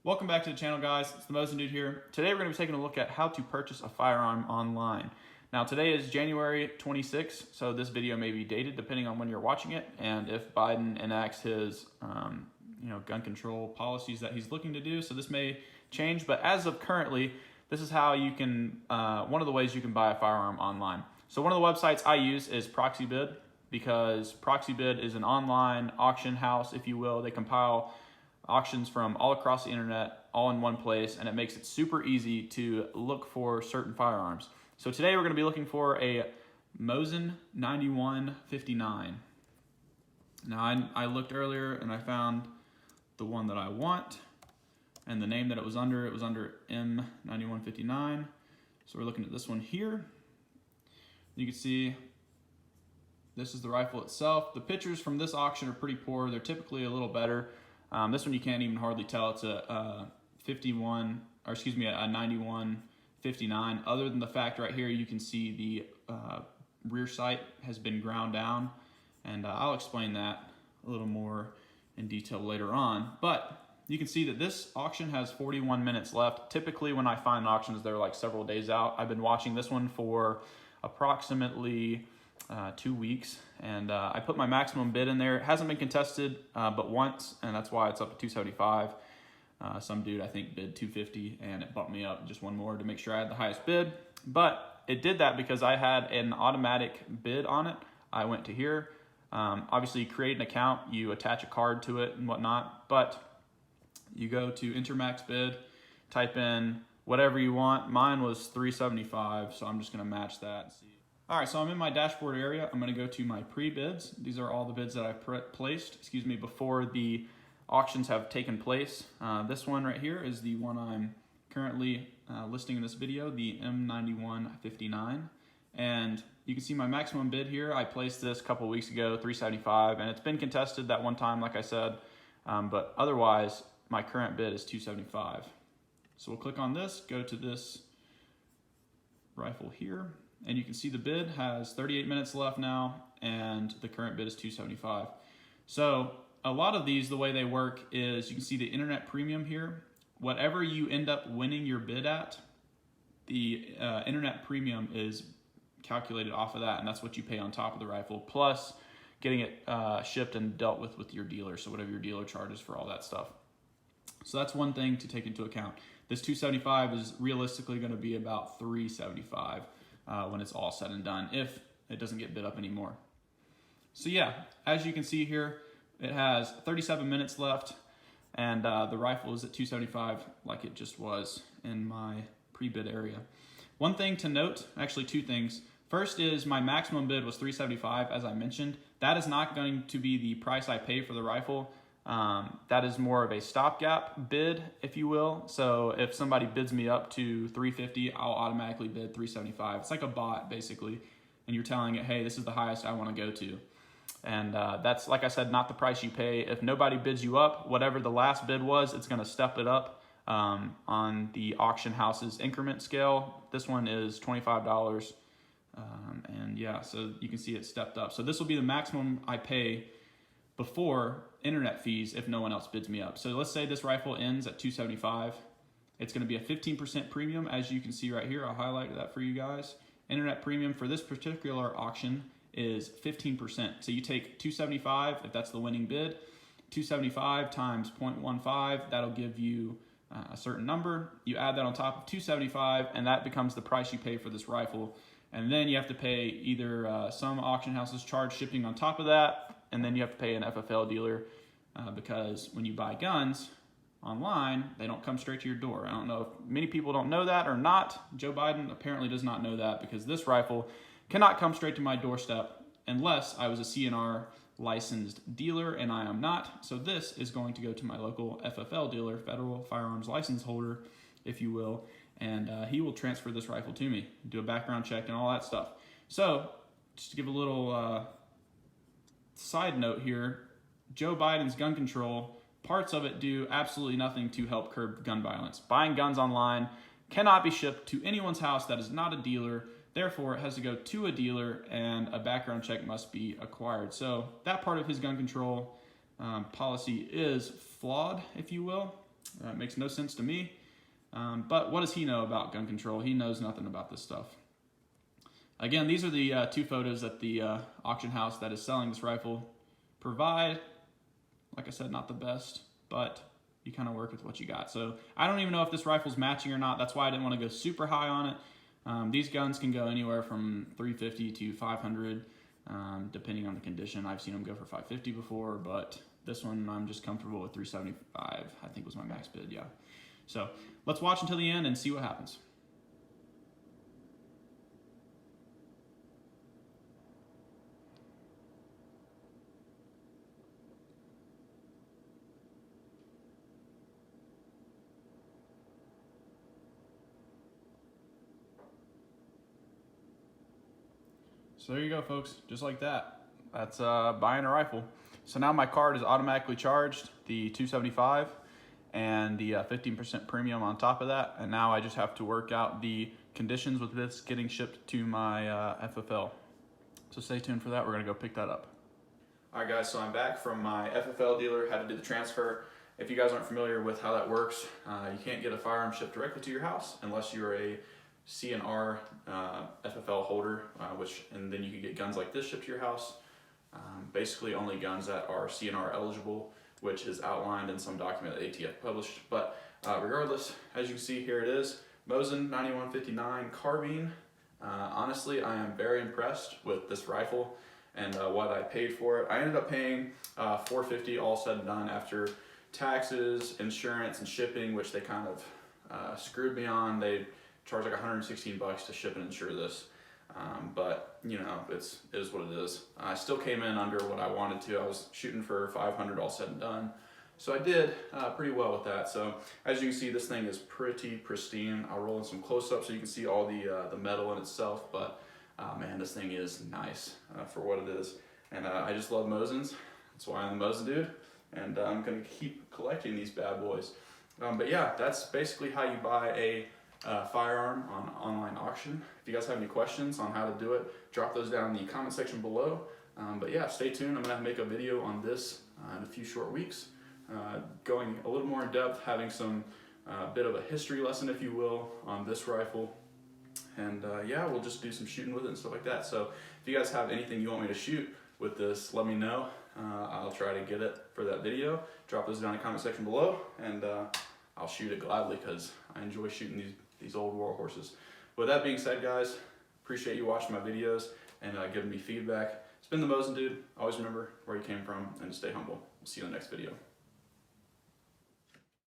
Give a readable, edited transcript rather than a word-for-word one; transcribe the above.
Welcome back to the channel, guys. It's the Mosin Dude here. Today we're going to be taking a look at how to purchase a firearm online. Now today is January 26th, so this video may be dated depending on when you're watching it and if Biden enacts his gun control policies that he's looking to do. So this may change, but as of currently, this is how you can, one of the ways you can buy a firearm online. So one of the websites I use is Proxibid, because Proxibid is an online auction house, if you will. They compile auctions from all across the internet, all in one place, and it makes it super easy to look for certain firearms. So today we're going to be looking for a Mosin 9159. Now I looked earlier and I found the one that I want, and the name that it was under M9159. So we're looking at this one here. You can see this is the rifle itself. The pictures from this auction are pretty poor. They're typically a little better. This one you can't even hardly tell it's a 9159. Other than the fact right here, you can see the rear sight has been ground down, and I'll explain that a little more in detail later on. But you can see that this auction has 41 minutes left. Typically when I find auctions, they're like several days out. I've been watching this one for approximately 2 weeks, and I put my maximum bid in there. It hasn't been contested but once, and that's why it's up to 275. Some dude I think bid 250, and it bumped me up just one more to make sure I had the highest bid. But it did that because I had an automatic bid on it. I went to here. Obviously you create an account, you attach a card to it and whatnot, but you go to enter max bid, type in whatever you want. Mine was 375, so I'm just gonna match that and see. All right, so I'm in my dashboard area. I'm gonna go to my pre-bids. These are all the bids that I placed, before the auctions have taken place. This one right here is the one I'm currently listing in this video, the M9159. And you can see my maximum bid here. I placed this a couple weeks ago, 375, and it's been contested that one time, like I said, but otherwise, my current bid is 275. So we'll click on this, go to this rifle here, and you can see the bid has 38 minutes left now, and the current bid is 275. So a lot of these, the way they work is you can see the internet premium here. Whatever you end up winning your bid at, the internet premium is calculated off of that, and that's what you pay on top of the rifle, plus getting it shipped and dealt with your dealer, so whatever your dealer charges for all that stuff. So that's one thing to take into account. This 275 is realistically going to be about 375 when it's all said and done, if it doesn't get bid up anymore. So yeah, as you can see here, it has 37 minutes left, and the rifle is at 275 like it just was in my pre-bid area. One thing to note, actually two things. First is my maximum bid was 375, as I mentioned. That is not going to be the price I pay for the rifle. That is more of a stopgap bid, if you will. So if somebody bids me up to 350, I'll automatically bid 375. It's like a bot, basically, and you're telling it, hey, this is the highest I want to go to. And that's, like I said, not the price you pay. If nobody bids you up, whatever the last bid was, it's going to step it up on the auction house's increment scale. This one is $25. And yeah, so you can see it stepped up. So this will be the maximum I pay before internet fees if no one else bids me up. So let's say this rifle ends at 275. It's going to be a 15% premium, as you can see right here. I'll highlight that for you guys. Internet premium for this particular auction is 15%. So you take 275, if that's the winning bid, 275 times 0.15, that'll give you a certain number. You add that on top of 275, and that becomes the price you pay for this rifle. And then you have to pay either some auction houses charge shipping on top of that, and then you have to pay an FFL dealer because when you buy guns online, they don't come straight to your door. I don't know if many people don't know that or not. Joe Biden apparently does not know that, because this rifle cannot come straight to my doorstep unless I was a CNR licensed dealer, and I am not. So this is going to go to my local FFL dealer, Federal Firearms License Holder, if you will, and he will transfer this rifle to me, do a background check and all that stuff. So just to give a little side note here, Joe Biden's gun control, parts of it do absolutely nothing to help curb gun violence. Buying guns online cannot be shipped to anyone's house that is not a dealer. Therefore, it has to go to a dealer, and a background check must be acquired. So that part of his gun control policy is flawed, if you will. That makes no sense to me. But what does he know about gun control? He knows nothing about this stuff. Again, these are the 2 photos that the auction house that is selling this rifle provide. Like I said, not the best, but you kind of work with what you got. So I don't even know if this rifle's matching or not. That's why I didn't want to go super high on it. These guns can go anywhere from 350 to 500, depending on the condition. I've seen them go for 550 before, but this one I'm just comfortable with 375, I think was my max bid, yeah. So let's watch until the end and see what happens. So there you go, folks, just like that. That's buying a rifle. So now my card is automatically charged, the 275 and the 15% premium on top of that. And now I just have to work out the conditions with this getting shipped to my FFL. So stay tuned for that. We're gonna go pick that up. All right, guys, so I'm back from my FFL dealer, had to do the transfer. If you guys aren't familiar with how that works, you can't get a firearm shipped directly to your house unless you're a CNR FFL holder, and then you can get guns like this shipped to your house. Basically only guns that are CNR eligible, which is outlined in some document that ATF published. But regardless, as you can see, here it is, Mosin 9159 carbine. Honestly, I am very impressed with this rifle and what I paid for it. I ended up paying $450 all said and done after taxes, insurance, and shipping, which they kind of screwed me on. They charged like $116 to ship and insure this. But you know, it is what it is. I still came in under what I wanted to. I was shooting for 500 all said and done. So I did pretty well with that. So as you can see, this thing is pretty pristine. I'll roll in some close-ups so you can see all the metal in itself. But man, this thing is nice for what it is. And I just love Mosins. That's why I'm the Mosin dude. And I'm gonna keep collecting these bad boys. But yeah, that's basically how you buy a firearm on online auction. If you guys have any questions on how to do it, drop those down in the comment section below. But yeah, stay tuned. I'm gonna make a video on this in a few short weeks, going a little more in depth, having some bit of a history lesson, if you will, on this rifle. And yeah, we'll just do some shooting with it and stuff like that. So if you guys have anything you want me to shoot with this, let me know. I'll try to get it for that video. Drop those down in the comment section below, and I'll shoot it gladly because I enjoy shooting these old war horses. With that being said, guys, appreciate you watching my videos and giving me feedback. It's been the Mosin dude. Always remember where you came from and stay humble. We'll see you in the next video.